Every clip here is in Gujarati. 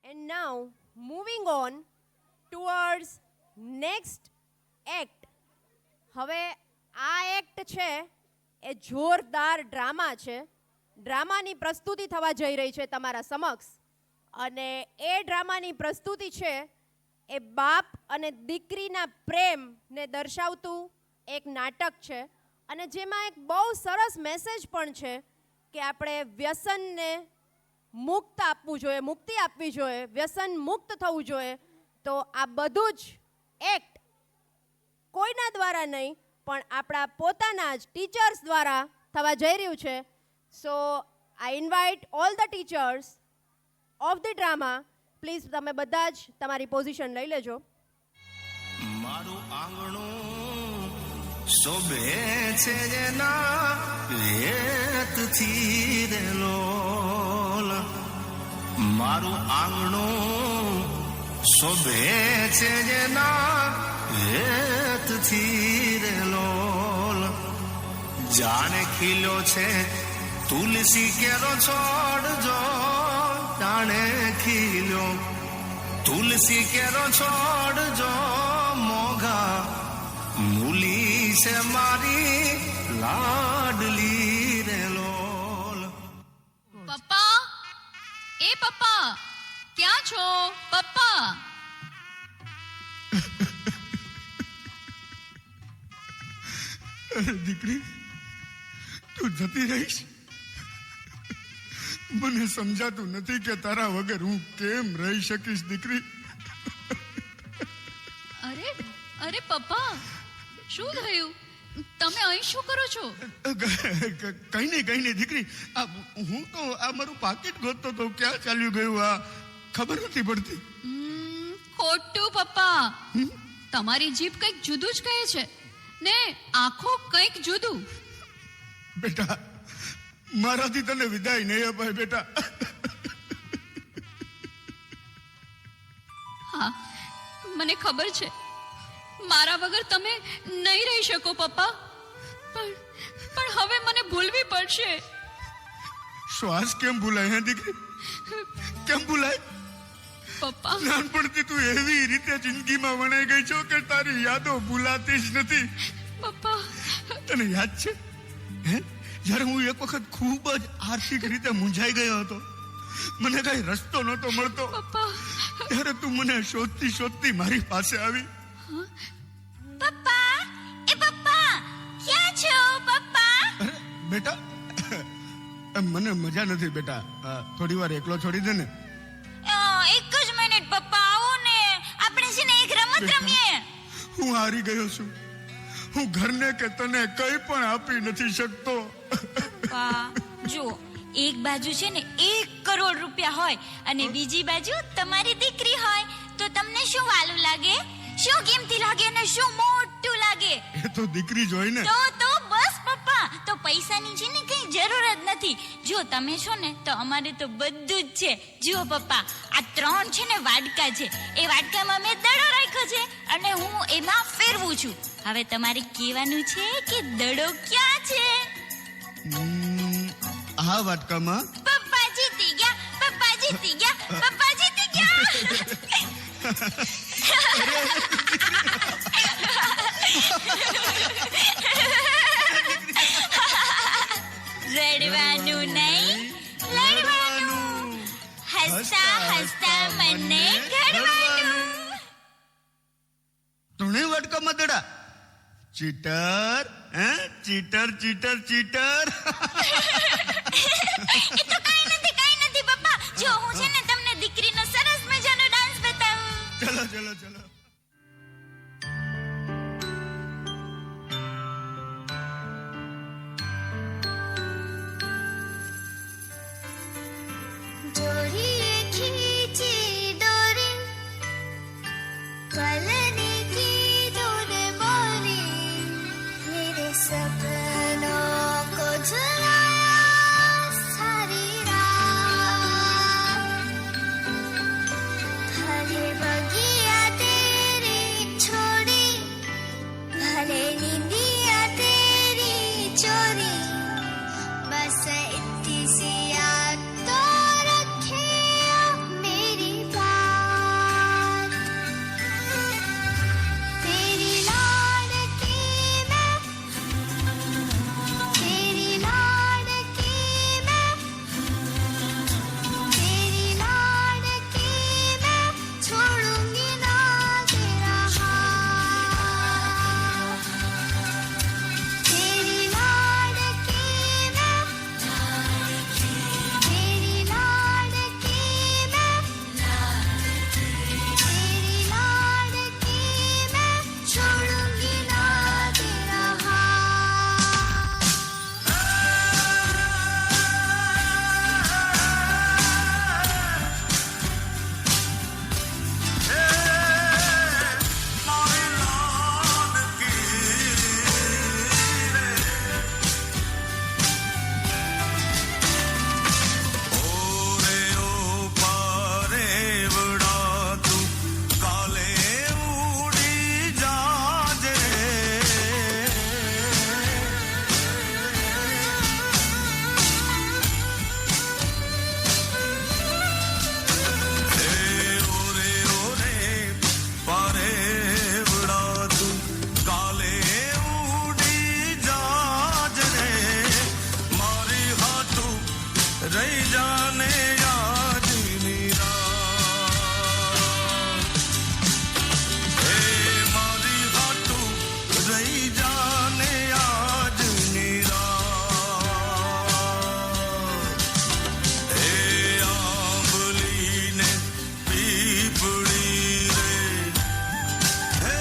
And now, moving on towards next act. હવે આ એક્ટ છે એ જોરદાર ડ્રામા છે. ડ્રામાની પ્રસ્તુતિ થવા જઈ રહી છે તમારા સમક્ષ. અને એ ડ્રામાની પ્રસ્તુતિ છે એ બાપ અને દીકરીના પ્રેમને દર્શાવતું એક નાટક છે. અને જેમાં એક બહુ સરસ મેસેજ પણ છે કે આપણે વ્યસનને મુક્ત આપવું જોઈએ, મુક્તિ આપવી જોઈએ, વ્યસન મુક્ત થવું જોઈએ. તો આ બધું જ એક્ટ કોઈના દ્વારા નહીં પણ આપણા પોતાના જ ટીચર્સ દ્વારા થવા જઈ રહ્યું છે. So I invite all the teachers of the drama. Please તમે બધા જ તમારી પોઝિશન લઈ લેજો. મારું આંગણું શોભે છે જેના રેતથી રેલોલ. મારું આંગણું શોભે છે જેના રેતથી રેલોલ. જાણે ખીલ્યો છે તુલસી કેરો છોડ જો, જાણે ખીલ્યો તુલસી કેરો છોડ જો, મોઘા મૂલી છે મારી લાડલી રેલોલ. પપ્પા, એ પપ્પા, ક્યાં છો પપ્પા? દીકરી, તું જતી રહીશ. મને સમજાતું નથી કે તારા વગર હું કેમ રહી શકીશ દીકરી. અરે અરે પપ્પા, શું થયું? તમે અહીં શું કરો છો? કઈ નહીં દીકરી. હું તો આ મારું પાકીટ ગોતતો તો ક્યાં ચાલ્યું ગયું આ ખબર નથી પડતી. ખોટું પપ્પા, તમારી જીભ કંઈક જુદું જ કહે છે ને આંખો કંઈક જુદું. બેટા, મારાથી તને વિદાય નહીં અપાય બેટા. હા, મને ખબર છે મારા વગર તમે નહીં રહી શકો પપ્પા, પણ હવે મને ભૂલવી પડશે. શ્વાસ કેમ ભૂલાય હે દીકરી? કેમ ભૂલાય? પપ્પા, નાનપણથી તું એવી રીતે જિંદગીમાં વણાઈ ગઈ છો કે તારી યાદો ભૂલાતી જ નથી. પપ્પા, તને યાદ છે હે, જ્યારે હું એક વખત ખૂબ જ આર્થિક રીતે મૂંઝાઈ ગયો હતો, મને કઈ રસ્તો નહોતો મળતો, પપ્પા, ત્યારે તું મને શોધતી શોધતી મારી પાસે આવી. પપ્પા, એ પપ્પા, ક્યાં છો પપ્પા? અરે બેટા, મને મજા નથી બેટા, થોડી વાર એકલો છોડી દે ને. એક જ મિનિટ પપ્પા, આવો ને, આપણે છે ને એક રમત રમીએ. હું હારી ગયો છું. હું ઘરને કે તને કંઈ પણ આપી નથી શકતો. પપ્પા જો, એક બાજુ છે ને 1 કરોડ રૂપિયા હોય અને બીજી બાજુ તમારી દીકરી હોય તો તમને શું વાલું લાગે? શું કિંમતી લાગે અને શું મોટું લાગે? એ તો દીકરી જોઈ ને. તો બસ પપ્પા, તો પૈસાની છે ને કઈ જરૂર જ નથી. જો તમે છો ને તો અમારે તો બધું જ છે. જુઓ પપ્પા, આ 3 છે ને વાડકા છે. એ વાડકામાં મેં દડો રાખ્યો છે અને હું એમાં ફેરવું છું. હવે તમારે કહેવાનું છે કે દડો ક્યાં છે? આ વાટકામાં. પપ્પા જીતી ગયા, પપ્પા જીતી ગયા, પપ્પા જીતી ગયા. રડવાનું નહીં, લડવાનું. હસતા હસતા મને ઘડવાનું. ત્રણેય વાટકામાં દડા. ચીટર, હે? ચીટર ચીટર ચીટર. એ તો કઈ નથી પપ્પા. જો હું છે ને તમને દીકરીનો સરસ મજાનો ડાન્સ બતાવું. ચલો ચલો ચલો. डोरिए खींची डोरी, पलने की तूने बोली, मेरे सपनों को झुलाया सारी रात. રહી જાને આજની રાત હે મારી હાટું રહી જાને આજની રાત હે આંબલીને પીપળી રે હે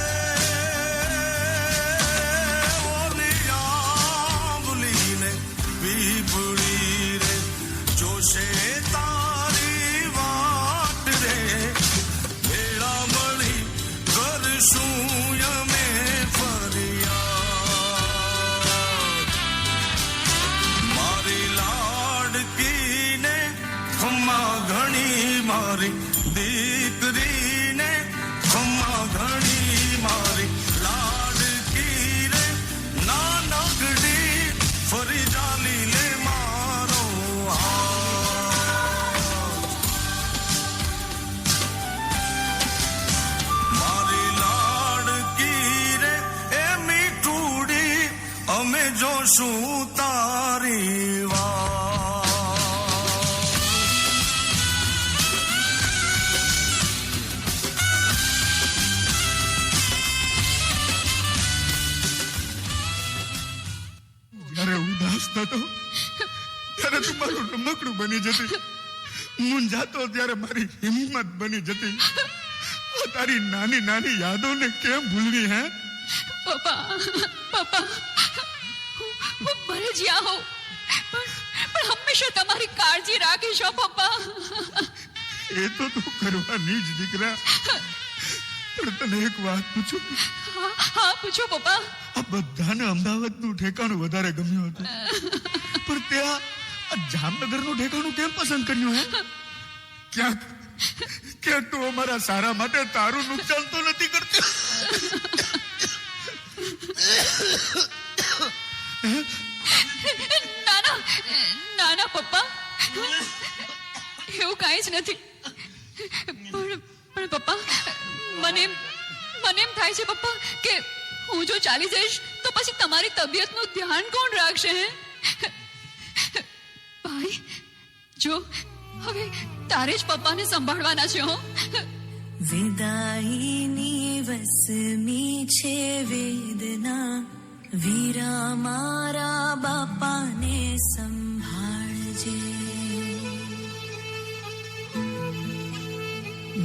ઓલી આંબલીને પીપળી રે જોશે તારી વાટ રે ભેળા મળી કરશું અમે ફરિયાદ મારી લાડકીને ખમ્મા ઘણી મારી દીકરીને ખમ્મા ઘણી મારી લાડકી રે નાનકડી ફરી ચાલી લે મારો હાથ મારી લાડકી રે એ મીઠુડી અમે જોશું તારી વાત જ્યારે ઉદાસ થતો ત્યારે તું મારું રમકડું બની જતી મૂંઝાતો ત્યારે મારી હિંમત બની જતી આ તારી નાની નાની યાદોને કેમ ભૂલવી હે પપ્પા પપ્પા હું ભલે જ્યાં હોઉં પણ હંમેશા તમારી કાળજી રાખીશ હો પપ્પા એ તો તું કરવાની જ દીકરા પણ તને એક વાત પૂછું હા પૂછો પપ્પા આ બધાને અમદાવાદનું ઠેકાણું વધારે ગમ્યું હતું પણ ત્યાં આ જામનગરનું ઠેકાણું કેમ પસંદ કર્યું હે ક્યાંક ક્યાંક તું અમારા સારા માટે તારું નુકસાન તો નથી કરતી ના પપ્પા એવું કાંઈ જ નથી પણ પપ્પા મને એમ થાય છે પપ્પા કે હું જો ચાલી જઈશ તો પછી તમારી તબિયતનું ધ્યાન કોણ રાખશે હે ભાઈ જો હવે તારે જ પપ્પાને સંભાળવાના છે હો વિદાઈની વસમી છે વેદના વીરા મારા બાપાને સંભાળજે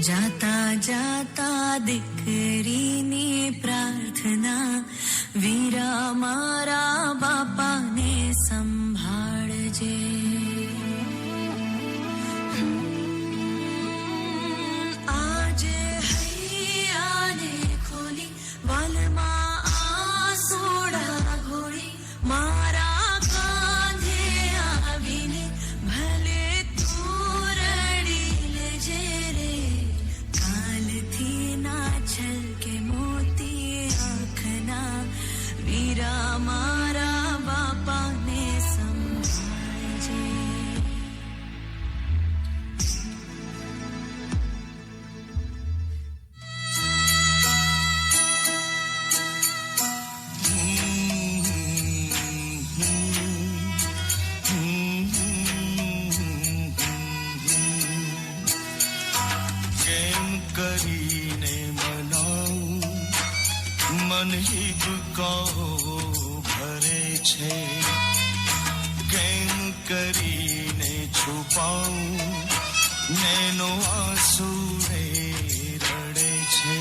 જાતા જાતા દીકરીની પ્રાર્થના વીરા મારા બાપાને સંભાળજે આજે હૈયાને ખોલી વાલમાં આસોડા ઘોડી મારા કાંધે આવીને ભલે તું રડી લેજે રે કાલથી ના છલકે મોતી આંખના વીરા મારા બાપાને સંભાળજે કેમ કરીને મનાવું મન હિબકાઓ ભરે છે કેમ કરીને છુપાવું નેનો આંસુ રે રડે છે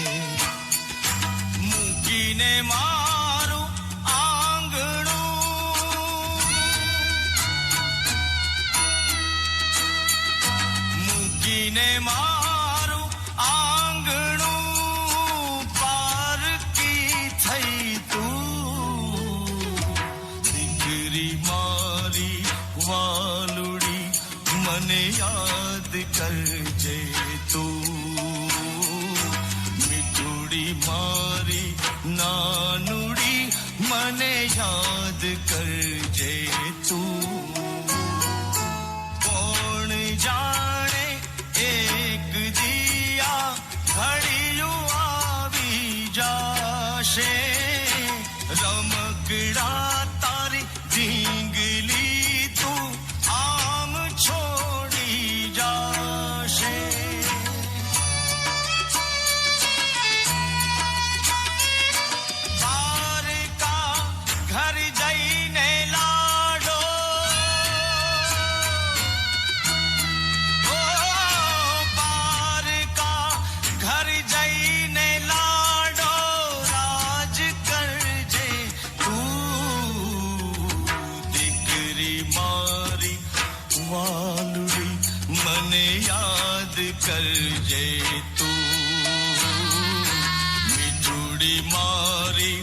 મૂકીને મારું આંગણું મૂકીને મારું આંગણું પારકી થઈ તું દીકરી મારી વાલુડી મને યાદ કરજે તું મીઠુડી મારી નાનુડી મને યાદ કરજે તું કોણ જાણે એક દિયા ઘડિયું આવી જાશે રમકડા તારી ઢીંગલી તું આમ છો મારી વાલુડી મને યાદ કરજે તું મીઠુડી મારી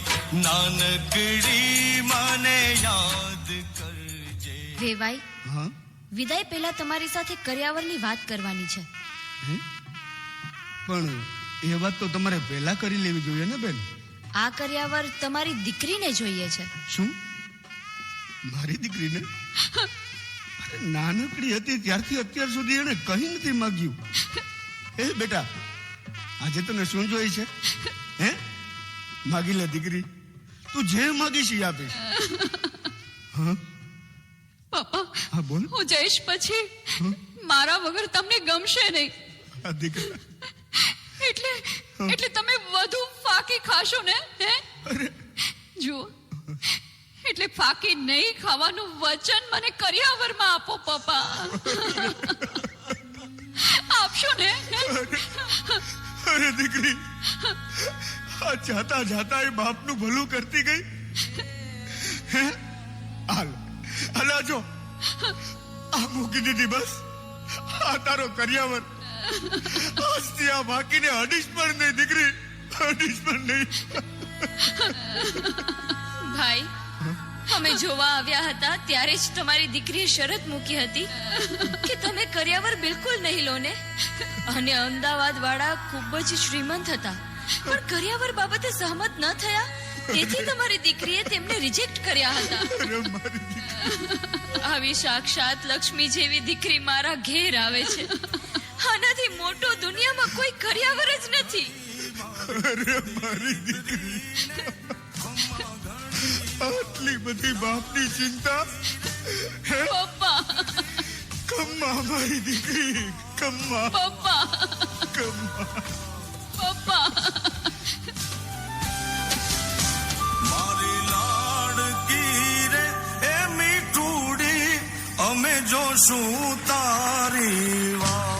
નાનકડી મને યાદ કરજે. વેવાઈ, હા વિદાય પહેલા તમારી સાથે કર્યાવરની વાત કરવાની છે. પણ એ વાત તો તમારે પહેલા કરી લેવી જોઈએ ને બેન. આ કર્યાવર તમારી દીકરીને જોઈએ છે. શું મારી દીકરીને? અરે નાનકડી હતી ત્યારથી અત્યાર સુધી એને કંઈ નથી માગ્યું. એ બેટા, આજે તને શું જોઈએ છે? હે, માગી લે દીકરી, તું જે માગીશ એ આપીશ. હા પપ્પા, હા બોલ. હું જઈશ પછી મારા વગર તમને ગમશે નહીં. આ દીકરા, એટલે તમે વધુ ફાકી ખાશો ને? હે, અરે જુઓ, એટલે ફાકી નહીં ખાવાનું વચન મને કર્યાવરમાં આપો પપ્પા. આપશો ને? અરે દીકરી, આ જાતા જાતા એ બાપનું ભલું કરતી ગઈ. હે, હાલ જો આ મૂકી દીધી, બસ આ તારો કર્યાવર. આજથી આ બાકીને અડીશ પણ નહીં દીકરી, અડીશ પણ નહીં. ભાઈ, અમે જોવા આવ્યા હતા ત્યારે જ તમારી દીકરીએ શરત મૂકી હતી કે તમે કર્યાવર બિલકુલ નહીં લો ને. અને અમદાવાદ વાળા ખૂબ જ શ્રીમંત હતા, પણ કર્યાવર બાબતે સહમત ન થયા, તેથી તમારી દીકરીએ તેમને રિજેક્ટ કર્યા હતા. અરે મારી દીકરી, આવી સાક્ષાત લક્ષ્મી જેવી દીકરી મારા ઘેર આવે છે. આનાથી મોટો દુનિયામાં કોઈ કર્યાવર જ નથી. અરે મારી દીકરી, આટલી બધી બાપની ચિંતા. પપ્પા, કમ્મા મારી દીકરી, કમ્મા પપ્પા, કમ્મા. પપ્પા. મારી લાડકી રે એ મીઠુડી અમે જોશું તારી વાત.